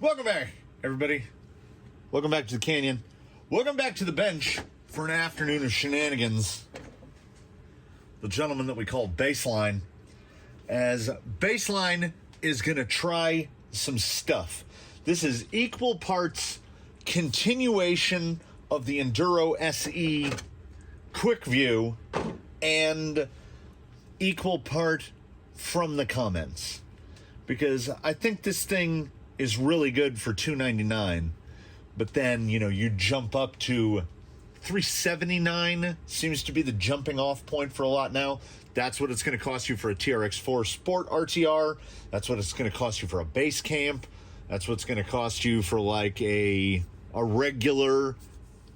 Welcome back, everybody. Welcome back to the canyon. Welcome back to the bench for an afternoon of shenanigans. The gentleman that we call Baseline, as Baseline is going to try some stuff. This is equal parts continuation of the Enduro SE Quick View and equal part from the comments, because I think this thing is really good for $299, but then you jump up to $379 seems to be the jumping off point for a lot now. That's what it's going to cost you for a TRX4 Sport RTR. That's what it's going to cost you for a base camp. That's what's going to cost you for like a regular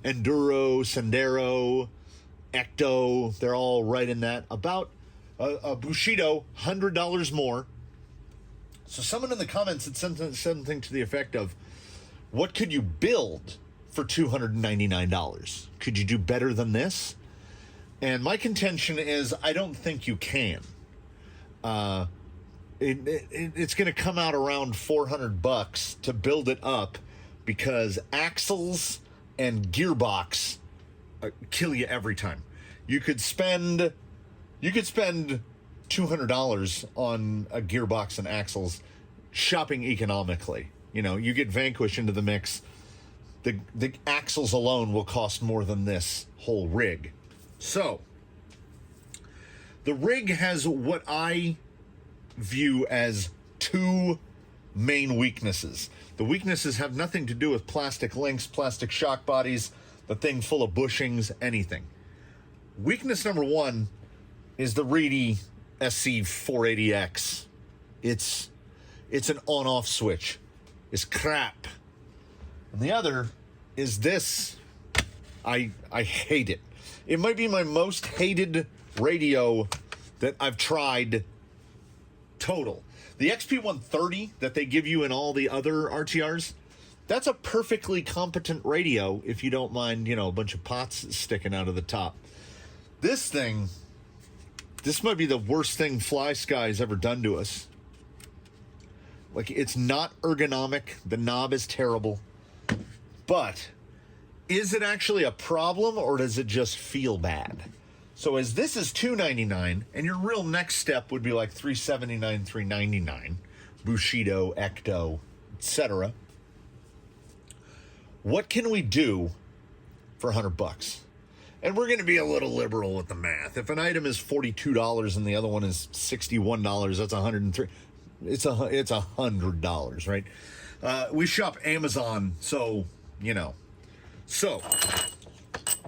Enduro, Sendero, Ecto. They're all right in that. About a Bushido, $100 more. So someone in the comments had said something to the effect of, what could you build for $299? Could you do better than this? And my contention is, I don't think you can. It's going to come out around $400 to build it up, because axles and gearbox kill you every time. You could spend $200 on a gearbox and axles shopping economically. You get Vanquish into the mix. The axles alone will cost more than this whole rig. So, the rig has what I view as two main weaknesses. The weaknesses have nothing to do with plastic links, plastic shock bodies, the thing full of bushings, anything. Weakness number one is the Reedy SC480X. It's an on-off switch. It's crap. And the other is this. I hate it. It might be my most hated radio that I've tried total. The XP130 that they give you in all the other RTRs, that's a perfectly competent radio if you don't mind, a bunch of pots sticking out of the top. This thing, this might be the worst thing Fly Sky's ever done to us. Like, it's not ergonomic. The knob is terrible. But is it actually a problem, or does it just feel bad? So as this is $299, and your real next step would be like $379, $399, Bushido, Ecto, etc. What can we do for $100? And we're going to be a little liberal with the math. If an item is $42 and the other one is $61, that's $103. It's $100, right? We shop Amazon, so So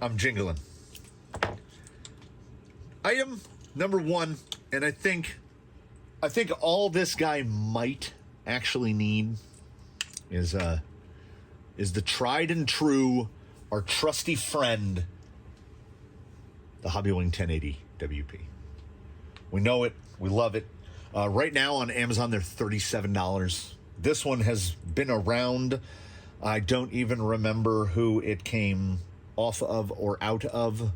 I'm jingling. Item number one, and I think all this guy might actually need is the tried and true, our trusty friend, the Hobbywing 1080 WP. We know it. We love it. Right now on Amazon, they're $37. This one has been around. I don't even remember who it came off of or out of,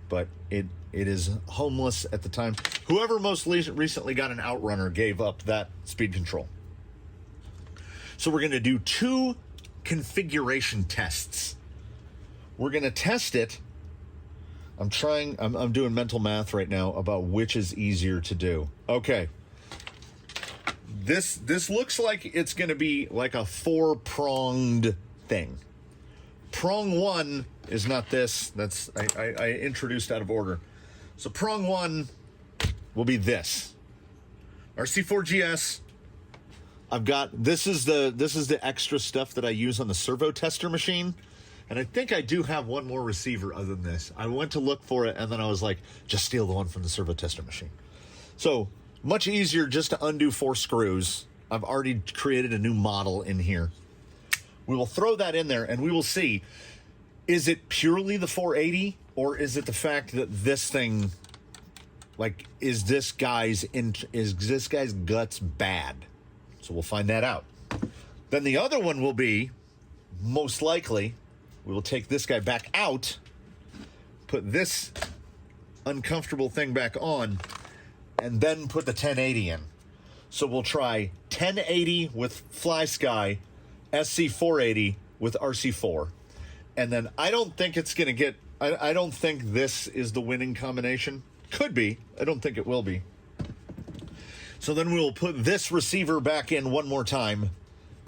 but it is homeless at the time. Whoever most recently got an Outrunner gave up that speed control. So we're going to do two configuration tests. We're going to test it. I'm doing mental math right now about which is easier to do. Okay. This looks like it's going to be like a 4-pronged thing. Prong one is not this. That's I introduced out of order. So prong one will be this. RC4GS. I've got this is the extra stuff that I use on the servo tester machine. And I think I do have one more receiver other than this. I went to look for it, and then I was like, just steal the one from the servo tester machine. So much easier just to undo 4 screws. I've already created a new model in here. We will throw that in there, and we will see, is it purely the 480, or is it the fact that this thing, like, is this guy's guts bad? So we'll find that out. Then the other one will be, most likely, we will take this guy back out, put this uncomfortable thing back on, and then put the 1080 in. So we'll try 1080 with Fly Sky, SC480 with RC4. And then I don't think it's going to get, I don't think this is the winning combination. Could be. I don't think it will be. So then we'll put this receiver back in one more time,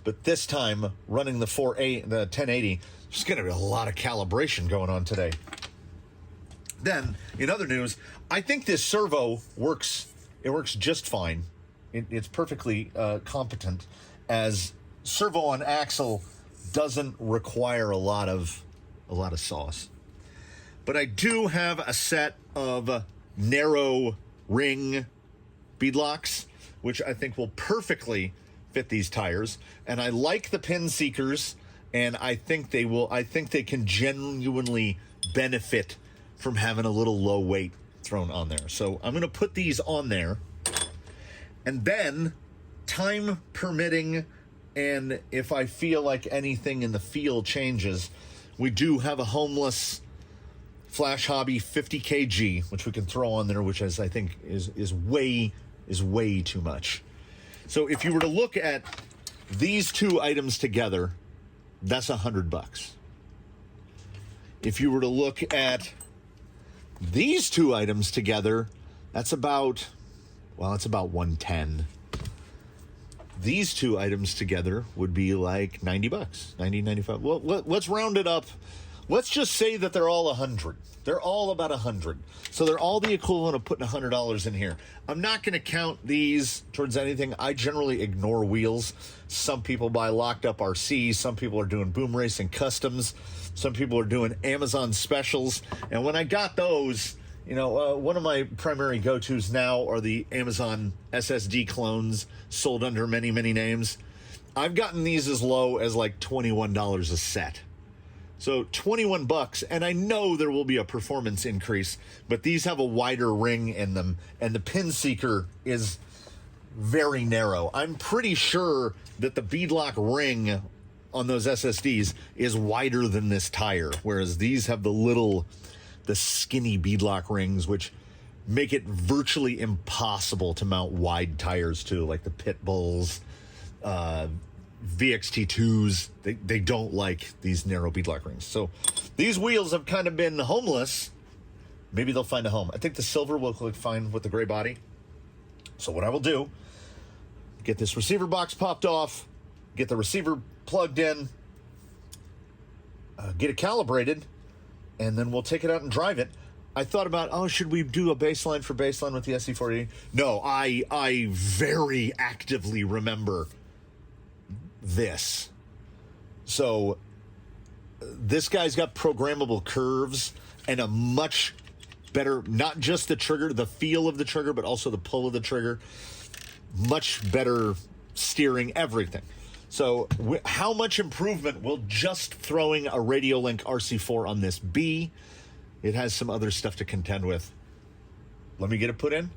but this time running the 1080. There's going to be a lot of calibration going on today. Then, in other news, I think this servo works. It works just fine. It's perfectly competent, as servo on axle doesn't require a lot of sauce. But I do have a set of narrow ring beadlocks, which I think will perfectly fit these tires. And I like the pin seekers, and I think they can genuinely benefit from having a little low weight thrown on there. So I'm going to put these on there. And then, time permitting, and if I feel like anything in the feel changes, we do have a homeless Flash Hobby 50 kg, which we can throw on there, which I think is way too much. So if you were to look at these two items together, that's $100. If you were to look at these two items together, that's about, well, it's about 110. These two items together would be like $90, 90, 95. Well, let's round it up. Let's just say that they're all 100. They're all about 100. So they're all the equivalent of putting $100 in here. I'm not going to count these towards anything. I generally ignore wheels. Some people buy locked up RC. Some people are doing boom racing customs. Some people are doing Amazon specials. And when I got those, you know, one of my primary go-tos now are the Amazon SSD clones sold under many, many names. I've gotten these as low as like $21 a set. So $21, and I know there will be a performance increase, but these have a wider ring in them, and the pin seeker is very narrow. I'm pretty sure that the beadlock ring on those SSDs is wider than this tire, whereas these have the skinny beadlock rings, which make it virtually impossible to mount wide tires to, like the Pit Bulls, VXT2s. They don't like these narrow beadlock rings. So these wheels have kind of been homeless. Maybe they'll find a home. I think the silver will look fine with the gray body. So what I will do, get this receiver box popped off, get the receiver plugged in, get it calibrated, and then we'll take it out and drive it. I thought about, should we do a baseline for baseline with the SC40? No, I very actively remember this. So this guy's got programmable curves and a much better, not just the trigger, the feel of the trigger, but also the pull of the trigger. Much better steering, everything. So how much improvement will just throwing a Radiolink RC4 on this be? It has some other stuff to contend with. Let me get it put in,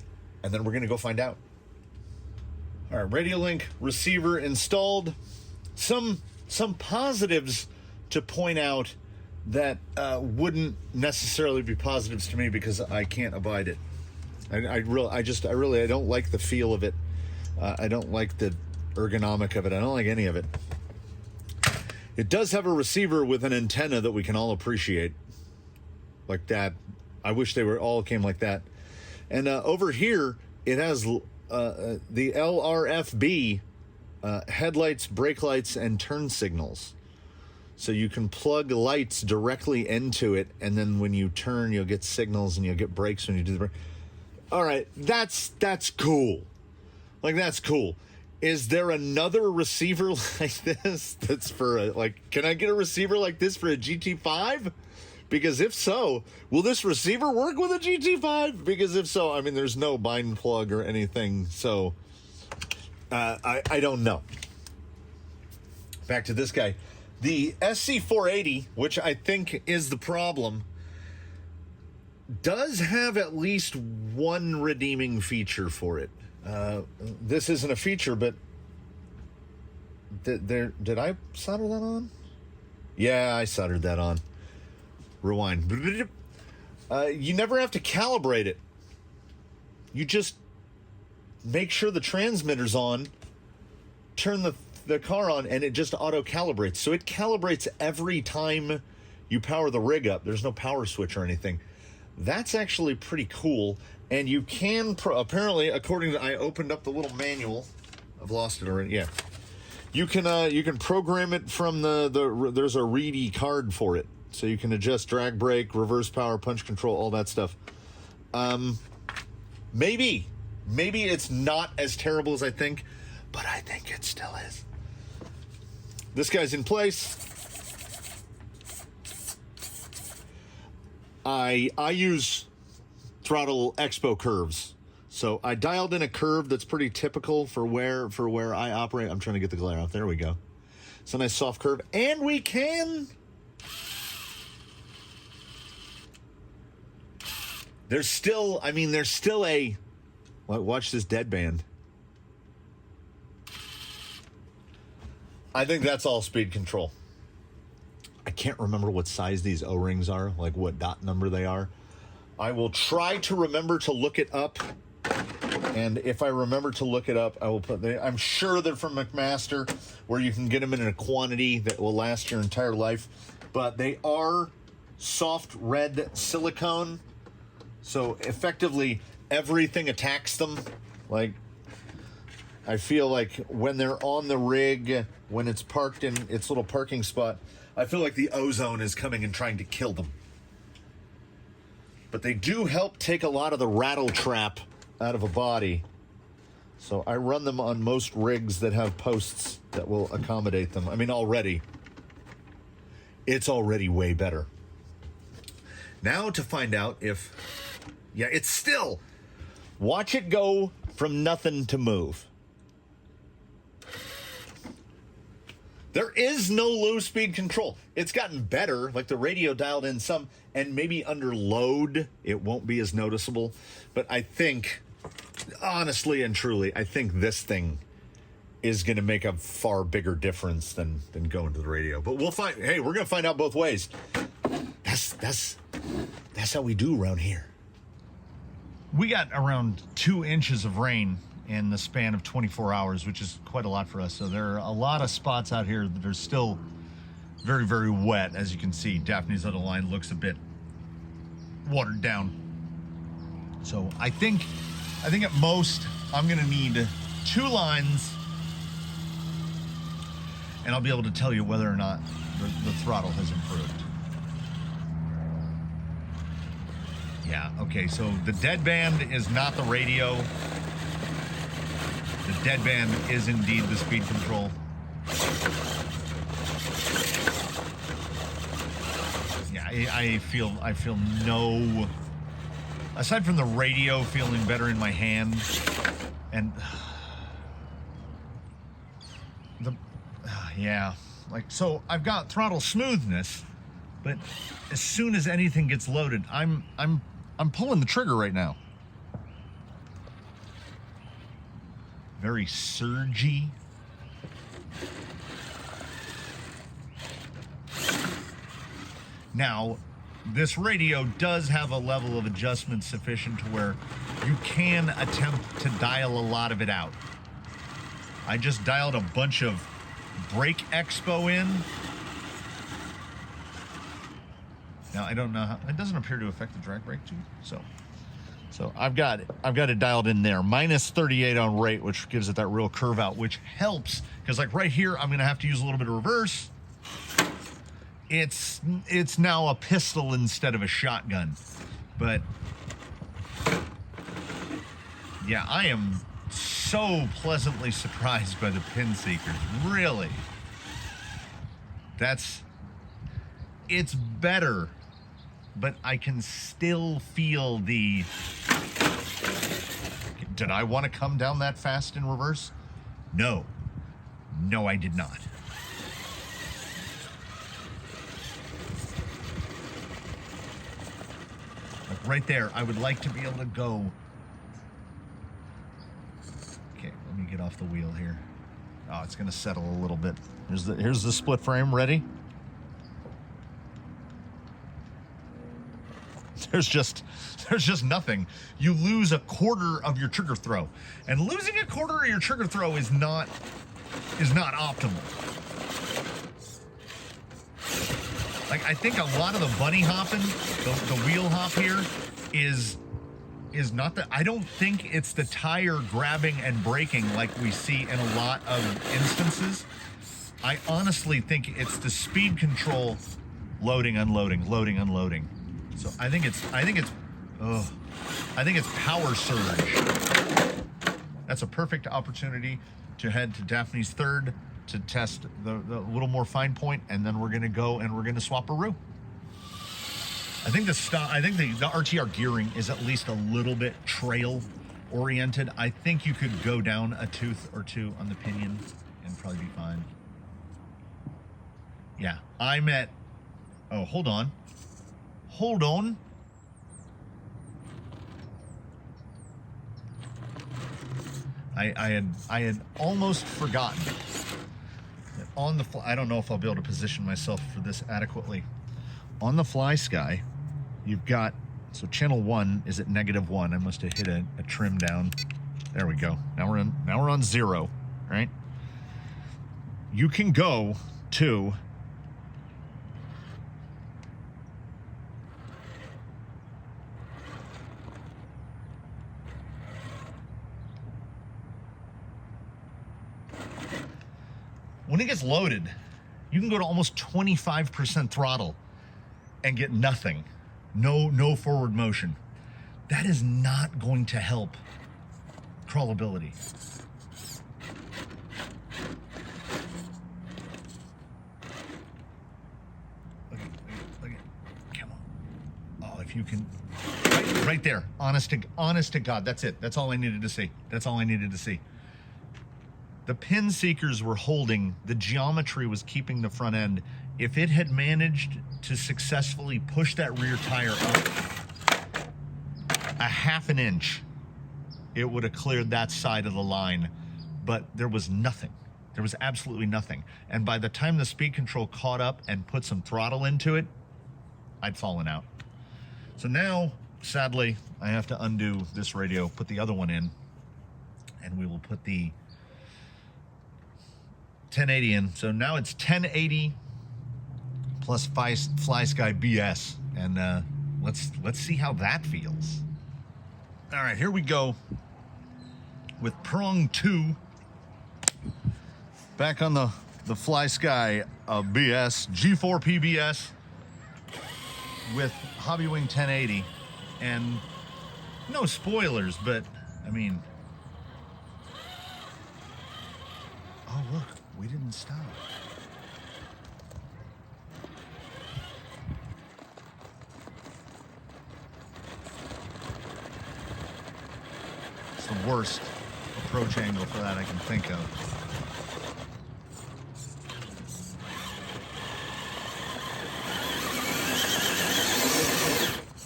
and then we're going to go find out. All right, Radiolink receiver installed. Some positives to point out that wouldn't necessarily be positives to me because I can't abide it. I really don't like the feel of it. I don't like the ergonomic of it. I don't like any of it. It does have a receiver with an antenna that we can all appreciate, like that. I wish they all came like that. And over here, it has the LRFB headlights, brake lights, and turn signals. So you can plug lights directly into it, and then when you turn, you'll get signals, and you'll get brakes when you do the brake. All right, that's cool. Like, that's cool. Is there another receiver like this that's for can I get a receiver like this for a GT5? Because if so, will this receiver work with a GT5? Because if so, I mean, there's no bind plug or anything. So I don't know. Back to this guy. The SC480, which I think is the problem, does have at least one redeeming feature for it. This isn't a feature, but did I solder that on? Yeah, I soldered that on. Rewind. You never have to calibrate it. You just make sure the transmitter's on, turn the the car on, and it just auto-calibrates. So it calibrates every time you power the rig up. There's no power switch or anything. That's actually pretty cool. And you can, apparently, according to, I opened up the little manual. I've lost it already, yeah. You can program it from there's a reedy card for it. So you can adjust drag brake, reverse power, punch control, all that stuff. Maybe it's not as terrible as I think, but I think it still is. This guy's in place. I use throttle expo curves. So I dialed in a curve that's pretty typical for where I operate. I'm trying to get the glare off. There we go. It's a nice soft curve. And we can... There's still a... Watch this deadband. I think that's all speed control. I can't remember what size these O-rings are, like what dot number they are. I will try to remember to look it up. And if I remember to look it up, I will put... I'm sure they're from McMaster, where you can get them in a quantity that will last your entire life. But they are soft red silicone. So effectively, everything attacks them. Like, I feel like when they're on the rig, when it's parked in its little parking spot, I feel like the ozone is coming and trying to kill them. But they do help take a lot of the rattle trap out of a body. So I run them on most rigs that have posts that will accommodate them. I mean, it's already way better. Now to find out if... Yeah, it's still... Watch it go from nothing to move. There is no low speed control. It's gotten better, like the radio dialed in some, and maybe under load, it won't be as noticeable. But I think, honestly and truly, I think this thing is going to make a far bigger difference than going to the radio. But we'll find, hey, we're going to find out both ways. That's how we do around here. We got around 2 inches of rain in the span of 24 hours, which is quite a lot for us. So there are a lot of spots out here that are still very, very wet. As you can see, Daphne's other line looks a bit watered down. So I think at most I'm gonna need 2 lines, and I'll be able to tell you whether or not the throttle has improved. Yeah, okay, so the deadband is not the radio. The deadband is indeed the speed control. Yeah, I feel no, aside from the radio feeling better in my hand, and yeah, like, so I've got throttle smoothness, but as soon as anything gets loaded, I'm pulling the trigger right now. Very surgy. Now, this radio does have a level of adjustment sufficient to where you can attempt to dial a lot of it out. I just dialed a bunch of brake expo in. Now, I don't know how, it doesn't appear to affect the drag brake too, so I've got it dialed in there. Minus 38 on rate, which gives it that real curve out, which helps, because like right here, I'm gonna have to use a little bit of reverse. It's now a pistol instead of a shotgun. But yeah, I am so pleasantly surprised by the pin seekers. Really. It's better, but I can still feel the... Did I want to come down that fast in reverse? No. No, I did not. Like right there, I would like to be able to go... Okay, let me get off the wheel here. Oh, it's going to settle a little bit. Here's the split frame. Ready? There's just nothing. You lose a quarter of your trigger throw. And losing a quarter of your trigger throw is not is not optimal. Like, I think a lot of the bunny hopping, the wheel hop here, is not the... I don't think it's the tire grabbing and braking like we see in a lot of instances. I honestly think it's the speed control, loading, unloading, loading, unloading. So I think it's power surge. That's a perfect opportunity to head to Daphne's third to test the little more fine point, and then we're gonna go and we're gonna swap a roux. I think the RTR gearing is at least a little bit trail oriented. I think you could go down a tooth or two on the pinion and probably be fine. Yeah, I'm at... Oh, hold on. Hold on. I had almost forgotten that on the fly... I don't know if I'll be able to position myself for this adequately. On the Fly Sky, you've got... So channel 1 is at -1. I must have hit a trim down. There we go. Now we're on 0, right? You can go to... When it gets loaded, you can go to almost 25% throttle and get nothing. No forward motion. That is not going to help crawlability. Look at, come on. Oh, if you can, right there, honest to God, that's it. That's all I needed to see. That's all I needed to see. The pin seekers were holding, the geometry was keeping the front end. If it had managed to successfully push that rear tire up a half an inch, it would have cleared that side of the line. But there was nothing. There was absolutely nothing. And by the time the speed control caught up and put some throttle into it, I'd fallen out. So now, sadly, I have to undo this radio, put the other one in, and we will put the 1080 in. So now it's 1080 plus Fly Sky BS, and let's see how that feels. All right, here we go with prong 2 back on the Fly Sky BS G4 PBS with Hobbywing 1080, and no spoilers, but I mean, oh look, we didn't stop. It's the worst approach angle for that I can think of.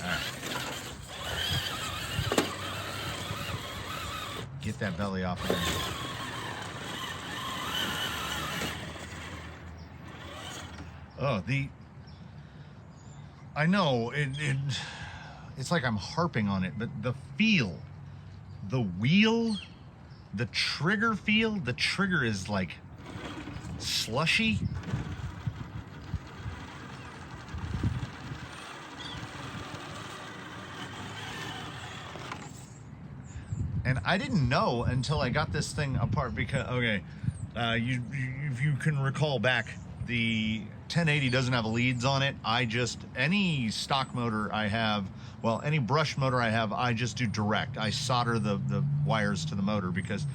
All right. Get that belly off of there. Oh, I know it's like I'm harping on it, but the feel, the wheel, the trigger feel, the trigger is like slushy. And I didn't know until I got this thing apart because, okay, if you can recall back, the 1080 doesn't have leads on it. Any stock motor I have, well, any brush motor I have, I just do direct. I solder the wires to the motor because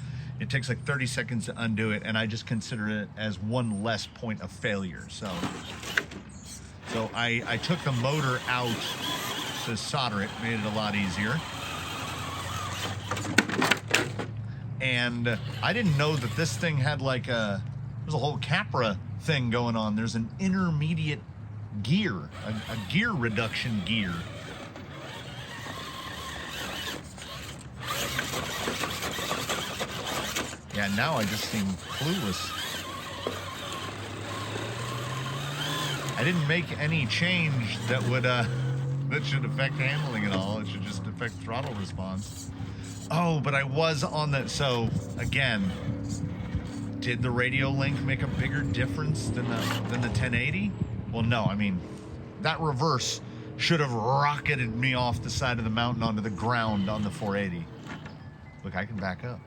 it takes like 30 seconds to undo it, and I just consider it as one less point of failure. So I took the motor out to solder it, made it a lot easier. And I didn't know that this thing had like there's a whole Capra thing going on. There's an intermediate gear, a gear reduction gear. Yeah, now I just seem clueless. I didn't make any change that would that should affect handling at all. It should just affect throttle response. Oh, but I was on that. So again, Did the radio link make a bigger difference than the 1080? Well, no. I mean, that reverse should have rocketed me off the side of the mountain onto the ground on the 480. Look, I can back up.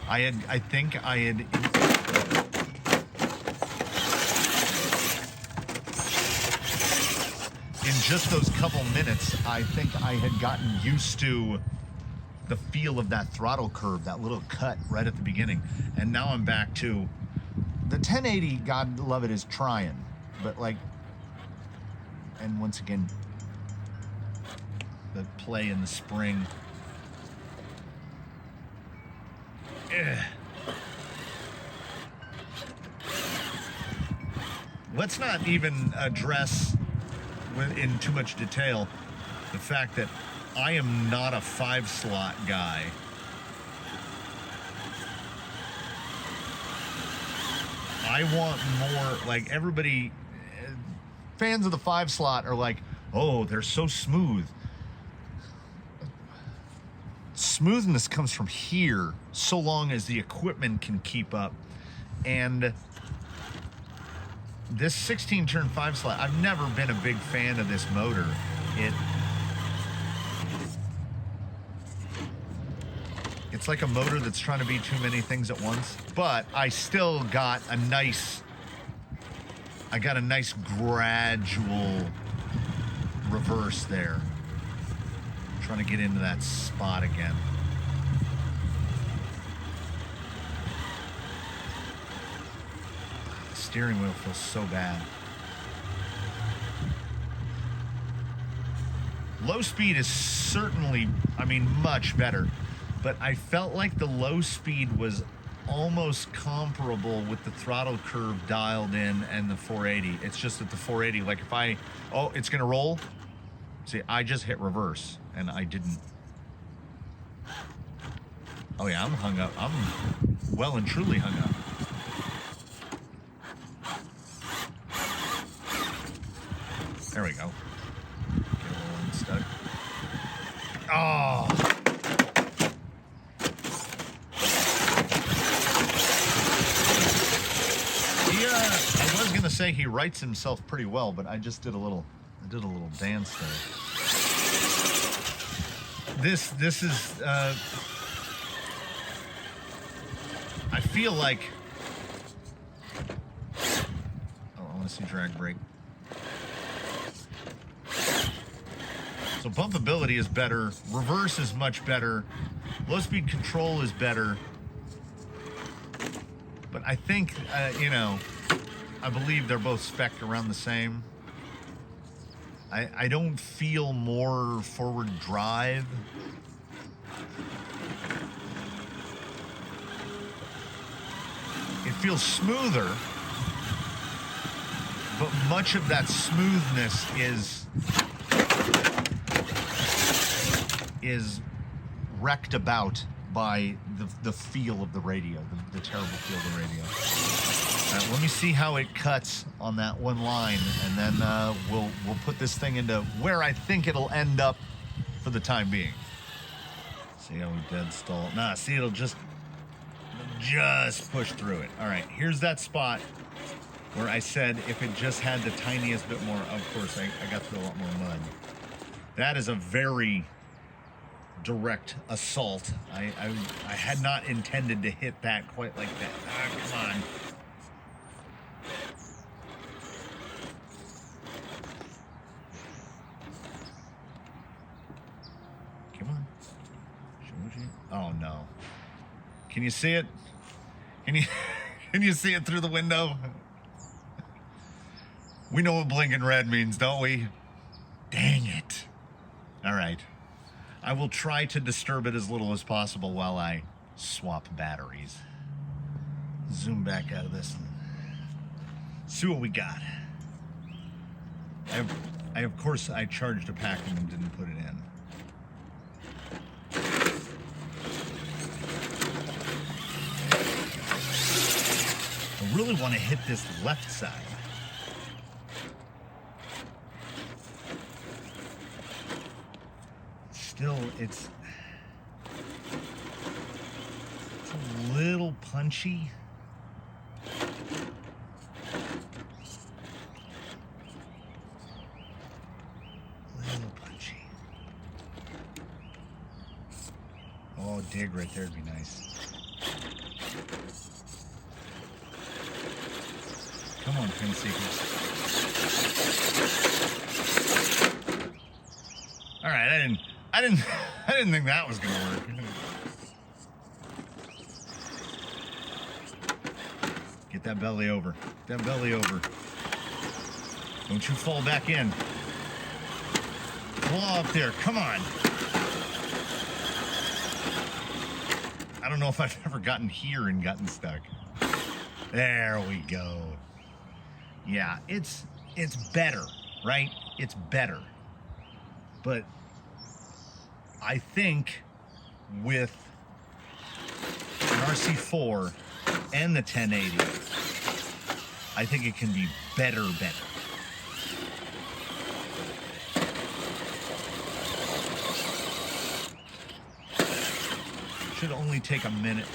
I think I had. In just those couple minutes, I think I had gotten used to the feel of that throttle curve, that little cut right at the beginning. And now I'm back to the 1080, God love it, is trying. But like, and once again, the play in the spring. Let's not even address in too much detail the fact that I am not a 5-slot guy. I want more, like everybody, fans of the 5-slot are like, oh, they're so smooth. Smoothness comes from here, so long as the equipment can keep up. And this 16-turn 5-slot, I've never been a big fan of this motor. It's like a motor that's trying to be too many things at once, but I still got a nice gradual reverse there. I'm trying to get into that spot again. The steering wheel feels so bad. Low speed is certainly, I mean, much better. But I felt like the low speed was almost comparable with the throttle curve dialed in and the 480. It's just that the 480, like if it's gonna roll. See, I just hit reverse and I didn't. Oh yeah, I'm hung up. I'm well and truly hung up. There we go. Get a little unstuck. Oh. I was gonna say he writes himself pretty well, but I just did a little dance there. This is I feel like, oh, I want to see drag brake. So bumpability is better, reverse is much better, low speed control is better. But I think, I believe they're both spec'd around the same. I don't feel more forward drive. It feels smoother, but much of that smoothness is wrecked about by the feel of the radio, the terrible feel of the radio. Let me see how it cuts on that one line, and then we'll put this thing into where I think it'll end up for the time being. See how we dead stall? Nah, see, it'll just push through it. All right, here's that spot where I said if it just had the tiniest bit more. Of course, I got through a lot more mud. That is a very direct assault. I had not intended to hit that quite like that. Ah, come on. Come on. Oh no. Can you see it? Can you see it through the window? We know what blinking red means, don't we? Dang it. All right. I will try to disturb it as little as possible while I swap batteries. Zoom back out of this and see what we got. Of course, I charged a pack and didn't put it in. I really want to hit this left side. Still, punchy. Oh, dig right there would be nice. Come on, pin seekers. All right, I didn't think that was gonna work. Get that belly over. Get that belly over. Don't you fall back in. Claw up there. Come on. I don't know if I've ever gotten here and gotten stuck. There we go. Yeah, it's better, right? It's better. But I think with an RC4 and the 1080, I think it can be better. Should only take a minute.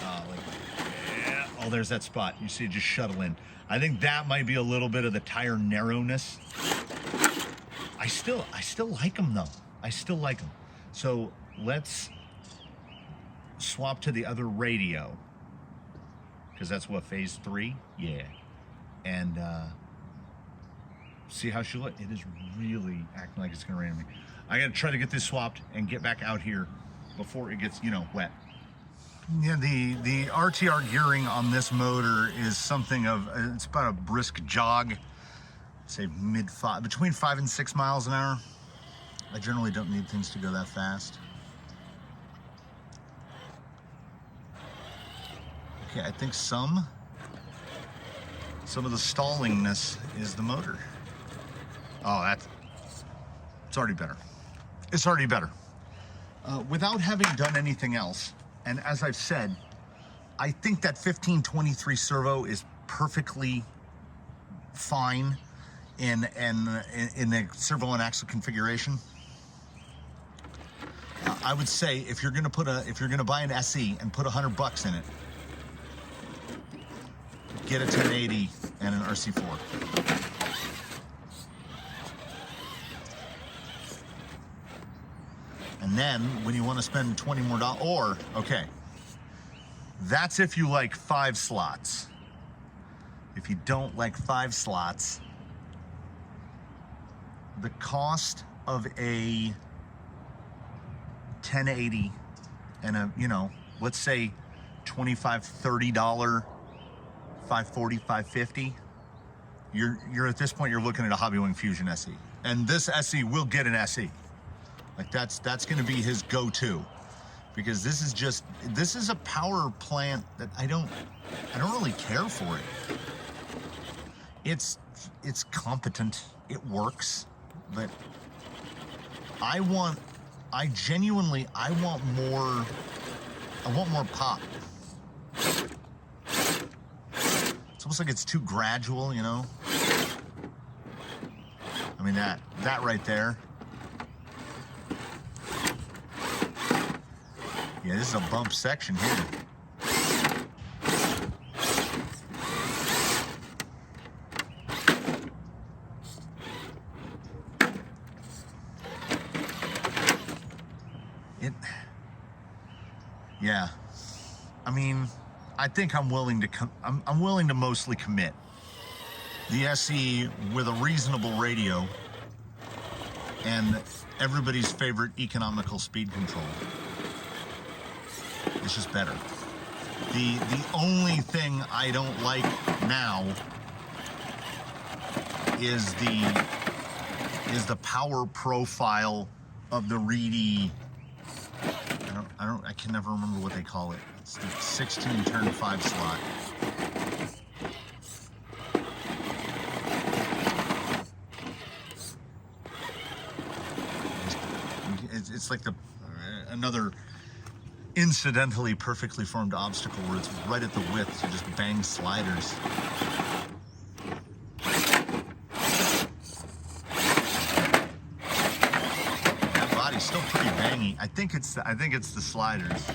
Oh, there's that spot. You see it just shuttle in. I think that might be a little bit of the tire narrowness. I still like them though. I still like them. So let's swap to the other radio, because that's what, phase 3? Yeah. And see how she looks. It is really acting like it's gonna rain on me. I gotta try to get this swapped and get back out here before it gets, wet. Yeah, the RTR gearing on this motor is something of, it's about a brisk jog, say between 5 and 6 miles an hour. I generally don't need things to go that fast. Okay, I think some of the stallingness is the motor. Oh, it's already better. It's already better. Without having done anything else, and as I've said, I think that 1523 servo is perfectly fine in the servo and axle configuration. I would say if you're gonna buy an SE and put $100 in it, get a 1080 and an RC4. And then when you want to spend $20 more, okay, that's if you like 5 slots. If you don't like 5 slots, the cost of a 1080 and a, let's say $25, $30, $540, $550, you're at this point, you're looking at a Hobbywing Fusion SE. And this SE will get an SE. Like that's going to be his go-to, because this is a power plant that I don't really care for it. It's competent, it works, but I want more pop. It's almost like it's too gradual, I mean, that right there. Yeah, this is a bump section here. Yeah. I mean, I think I'm willing to mostly commit. The SE with a reasonable radio and everybody's favorite economical speed control. It's just better. The only thing I don't like now is the power profile of the Reedy. I can never remember what they call it. It's the 16 turn 5 slot. It's like another incidentally perfectly formed obstacle where it's right at the width to just bang sliders. That body's still pretty bangy. I think it's the sliders.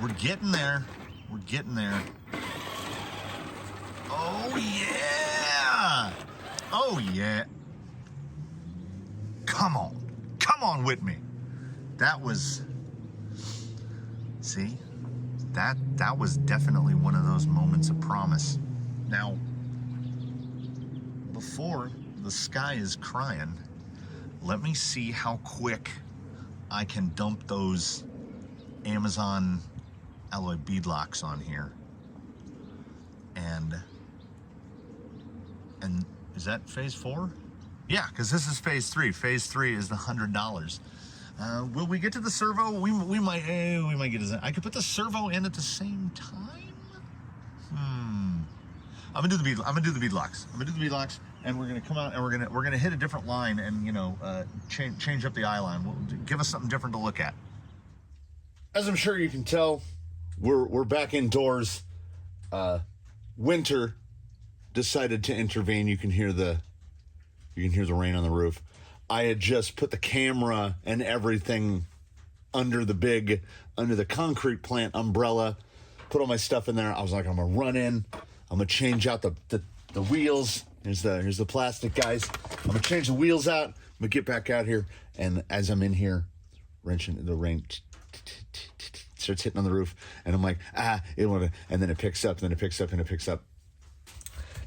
We're getting there. We're getting there. Oh, yeah. Oh, yeah. Come on. Come on with me. That was... See? That was definitely one of those moments of promise. Now, before the sky is crying, let me see how quick I can dump those Amazon alloy beadlocks on here. And is that phase 4? Yeah, because this is phase 3. Phase 3 is the $100. Will we get to the servo? We might get to that. I could put the servo in at the same time. I'm gonna do the beadlocks, and we're gonna come out and we're gonna hit a different line, and change up the eye line. Give us something different to look at. As I'm sure you can tell, we're back indoors. Winter decided to intervene. You can hear the rain on the roof. I had just put the camera and everything under the concrete plant umbrella, put all my stuff in there. I was like, I'm gonna run in, I'm gonna change out the wheels. Here's the plastic, guys. I'm gonna change the wheels out. I'm gonna get back out here, and as I'm in here, wrenching the rain starts hitting on the roof, and I'm like, and then it picks up, and it picks up, and it picks up,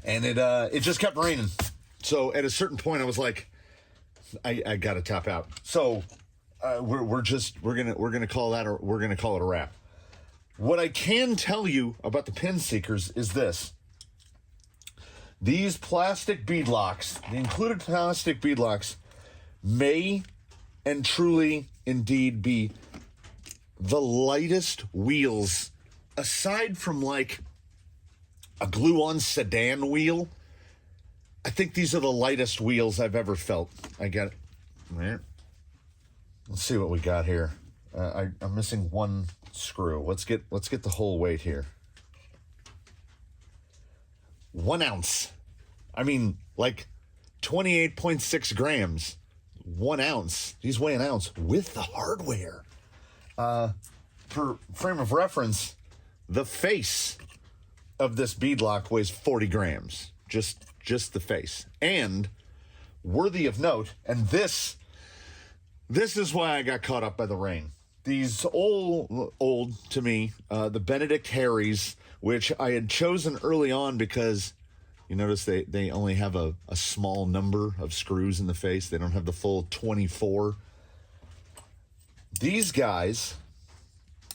and it just kept raining. So at a certain point, I was like, I gotta top out. So we're gonna call it a wrap. What I can tell you about the pin seekers is this: these plastic beadlocks, the included plastic beadlocks, may and truly indeed be the lightest wheels, aside from like a glue-on sedan wheel. I think these are the lightest wheels I've ever felt. I got it. Right. Let's see what we got here. I'm missing one screw. Let's get the whole weight here. 1 ounce. I mean, like 28.6 grams. 1 ounce. These weigh an ounce with the hardware. For frame of reference, the face of this beadlock weighs 40 grams. Just the face. And worthy of note, and this is why I got caught up by the rain. These old to me, the Benedict Harrys, which I had chosen early on because you notice they only have a small number of screws in the face. They don't have the full 24. These guys,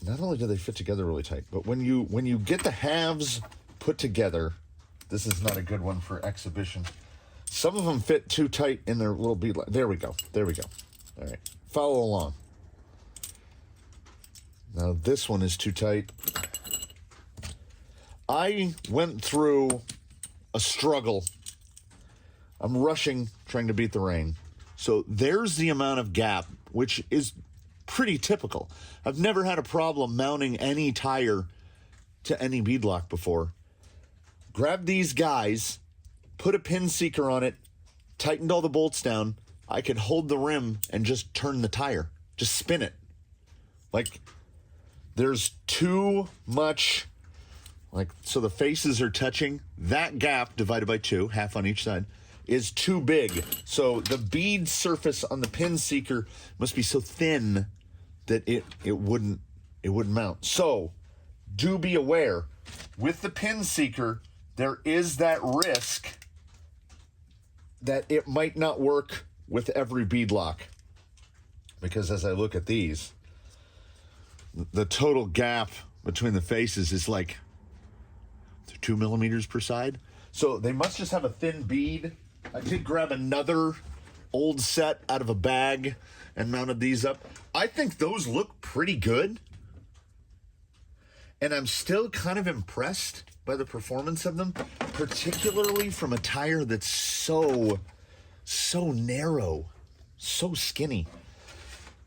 not only do they fit together really tight, but when you get the halves put together, this is not a good one for exhibition. Some of them fit too tight in their little bead. There we go. All right, follow along. Now this one is too tight. I went through a struggle. I'm rushing, trying to beat the rain. So there's the amount of gap, which is pretty typical. I've never had a problem mounting any tire to any beadlock before. Grab these guys, put a pin seeker on it, tightened all the bolts down. I could hold the rim and just turn the tire, just spin it. Like, there's too much, so the faces are touching. That gap divided by 2, half on each side, is too big. So the bead surface on the pin seeker must be so thin that it wouldn't mount. So do be aware, with the pin seeker, there is that risk that it might not work with every beadlock. Because as I look at these, the total gap between the faces is like 2 millimeters per side. So they must just have a thin bead. I did grab another old set out of a bag and mounted these up. I think those look pretty good. And I'm still kind of impressed by the performance of them, particularly from a tire that's so narrow, so skinny.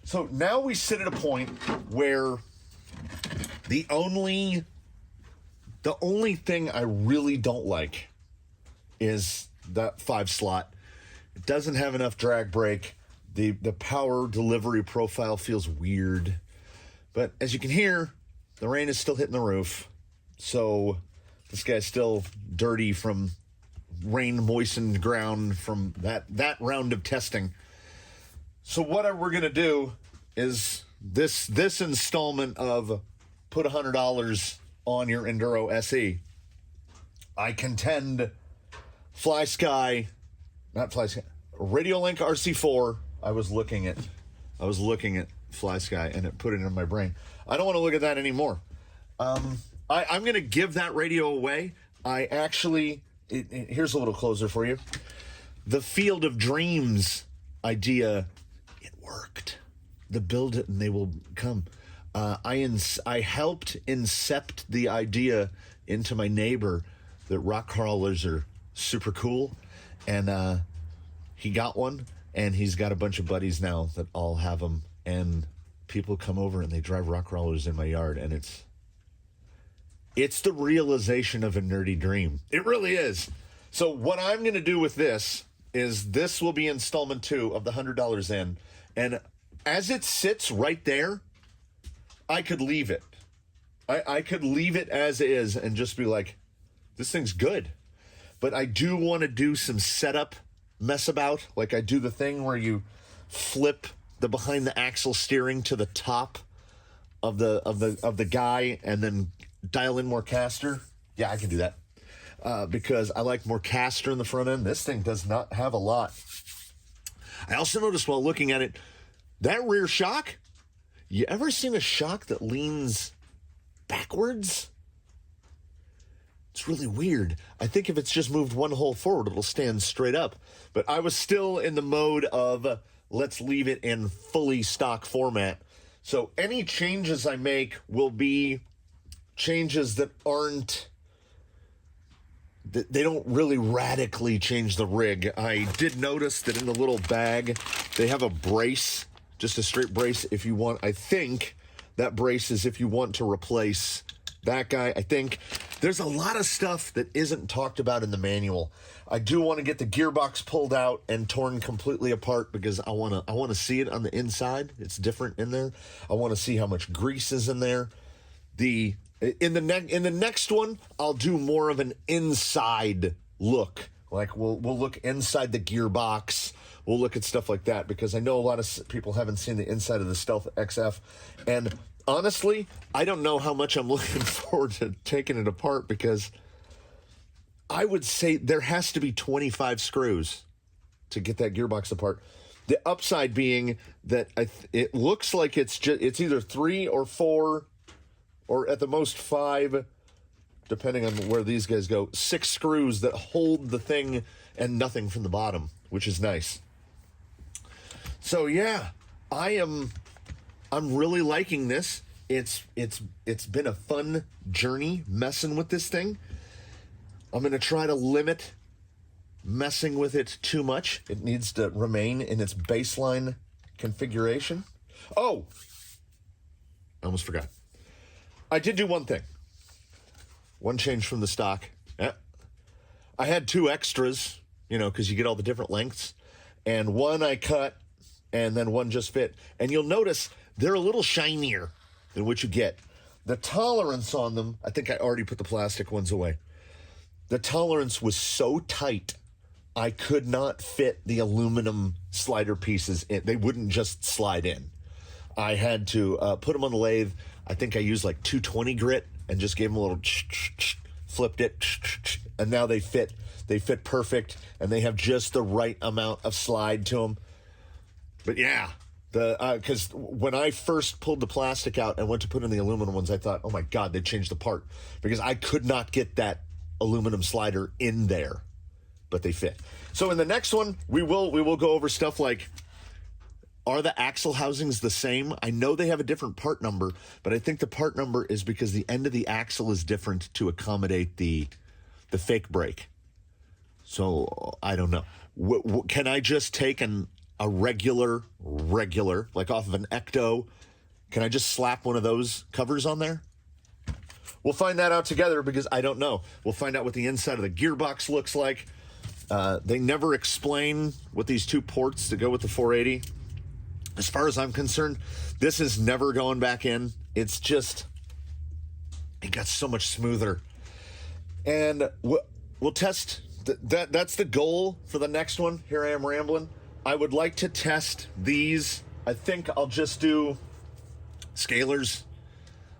So now we sit at a point where the only thing I really don't like is that 5 slot. It doesn't have enough drag brake. The power delivery profile feels weird. But as you can hear, The rain is still hitting the roof. So this guy's still dirty from rain moistened ground from that round of testing. So what we're going to do is this installment of put $100 on your Enduro SE. I contend Radiolink RC4. I was looking at FlySky and it put it in my brain. I don't want to look at that anymore. I'm going to give that radio away. Here's a little closer for you. The Field of Dreams idea, it worked. The build it and they will come. I helped incept the idea into my neighbor that rock crawlers are super cool, and he got one, and he's got a bunch of buddies now that all have them, and people come over and they drive rock crawlers in my yard, and it's the realization of a nerdy dream. It really is. So what I'm going to do with this is this will be installment 2 of the $100 in, and as it sits right there, I could leave it. I could leave it as is and just be like, this thing's good. But I do want to do some setup mess about. Like I do the thing where you flip the behind the axle steering to the top of the guy and then dial in more caster. Yeah, I can do that. Because I like more caster in the front end. This thing does not have a lot. I also noticed while looking at it, that rear shock, you ever seen a shock that leans backwards? It's really weird. I think if it's just moved one hole forward, it'll stand straight up. But I was still in the mode of let's leave it in fully stock format. So any changes I make will be changes that they don't really radically change the rig. I did notice that in the little bag, they have a brace, just a straight brace if you want. I think that brace is if you want to replace that guy. I think there's a lot of stuff that isn't talked about in the manual. I do want to get the gearbox pulled out and torn completely apart because I want to see it on the inside. It's different in there. I want to see how much grease is in there. In the next one, I'll do more of an inside look. Like we'll look inside the gearbox. We'll look at stuff like that because I know a lot of people haven't seen the inside of the Stealth XF. And honestly, I don't know how much I'm looking forward to taking it apart because I would say there has to be 25 screws to get that gearbox apart. The upside being that it looks like it's either 3 or 4 or at the most 5, depending on where these guys go, 6 screws that hold the thing and nothing from the bottom, which is nice. So yeah, I'm really liking this. It's been a fun journey messing with this thing. I'm going to try to limit messing with it too much. It needs to remain in its baseline configuration. Oh, I almost forgot. I did do one thing. One change from the stock. Yeah. I had 2 extras, because you get all the different lengths. And one I cut, and then one just fit. And you'll notice they're a little shinier than what you get. The tolerance on them, I think I already put the plastic ones away. The tolerance was so tight, I could not fit the aluminum slider pieces in. They wouldn't just slide in. I had to put them on the lathe. I think I used like 220 grit and just gave them a little flipped it, and now they fit. They fit perfect, and they have just the right amount of slide to them. But yeah, because when I first pulled the plastic out and went to put in the aluminum ones, I thought, oh my God, they changed the part because I could not get that aluminum slider in there, but they fit. So in the next one, we will go over stuff like, are the axle housings the same? I know they have a different part number, but I think the part number is because the end of the axle is different to accommodate the fake brake. So I don't know. Can I just take a regular, like off of an Ecto? Can I just slap one of those covers on there? We'll find that out together because I don't know. We'll find out what the inside of the gearbox looks like. They never explain what these 2 ports to go with the 480. As far as I'm concerned, this is never going back in. It's just it got so much smoother. And we'll test. That's the goal for the next one. Here I am rambling. I would like to test these. I think I'll just do scalers.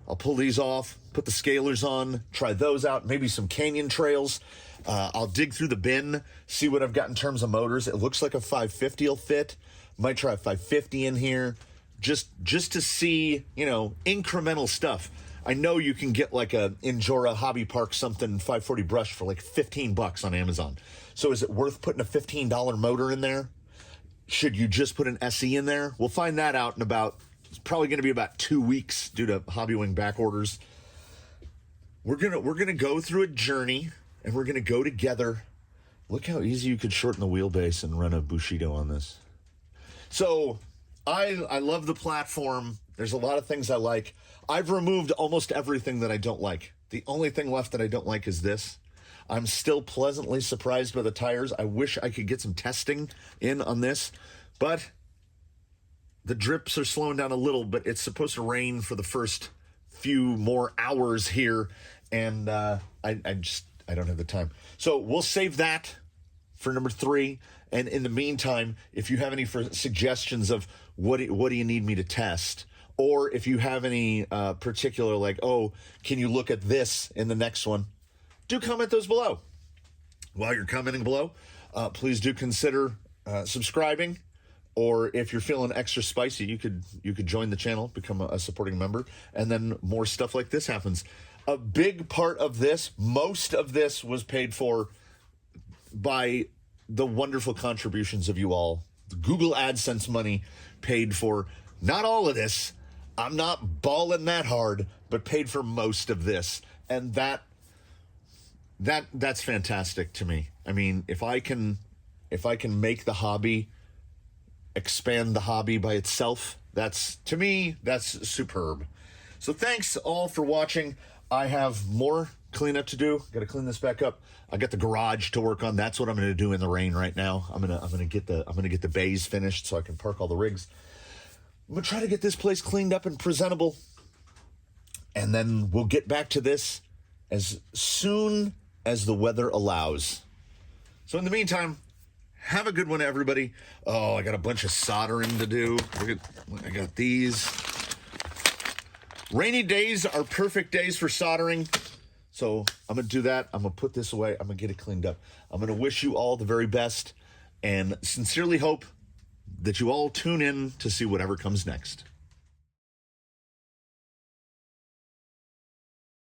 I'll pull these off, put the scalers on, try those out, maybe some canyon trails. I'll dig through the bin, see what I've got in terms of motors. It looks like a 550 will fit. Might try a 550 in here, just to see, you know, incremental stuff. I know you can get like a Enduro Hobby Park something 540 brush for like $15 on Amazon. So is it worth putting a $15 motor in there? Should you just put an SE in there? We'll find that out in it's probably going to be about 2 weeks due to Hobby Wing back orders. We're gonna go through a journey, and we're gonna go together. Look how easy you could shorten the wheelbase and run a Bushido on this. So I love the platform. There's a lot of things I like. I've removed almost everything that I don't like. The only thing left that I don't like is this. I'm still pleasantly surprised by the tires. I wish I could get some testing in on this, but the drips are slowing down a little, but it's supposed to rain for the first few more hours here, and I don't have the time. So we'll save that for number 3. And in the meantime, if you have any suggestions of what do you need me to test, or if you have any particular, like, oh, can you look at this in the next one, do comment those below. While you're commenting below, please do consider subscribing. Or if you're feeling extra spicy, you could join the channel, become a supporting member, and then more stuff like this happens. A big part of this, most of this was paid for by the wonderful contributions of you all. The Google AdSense money paid for not all of this. I'm not balling that hard, but paid for most of this. And that's fantastic to me. I mean, if I can make the hobby, expand the hobby by itself, to me, that's superb. So thanks all for watching. I have more cleanup to do. Got to clean this back up. I got the garage to work on. That's what I'm going to do in the rain right now. I'm going to get the bays finished so I can park all the rigs. I'm going to try to get this place cleaned up and presentable. And then we'll get back to this as soon as the weather allows. So in the meantime, have a good one, everybody. Oh, I got a bunch of soldering to do. I got these. Rainy days are perfect days for soldering. So I'm going to do that. I'm going to put this away. I'm going to get it cleaned up. I'm going to wish you all the very best and sincerely hope that you all tune in to see whatever comes next.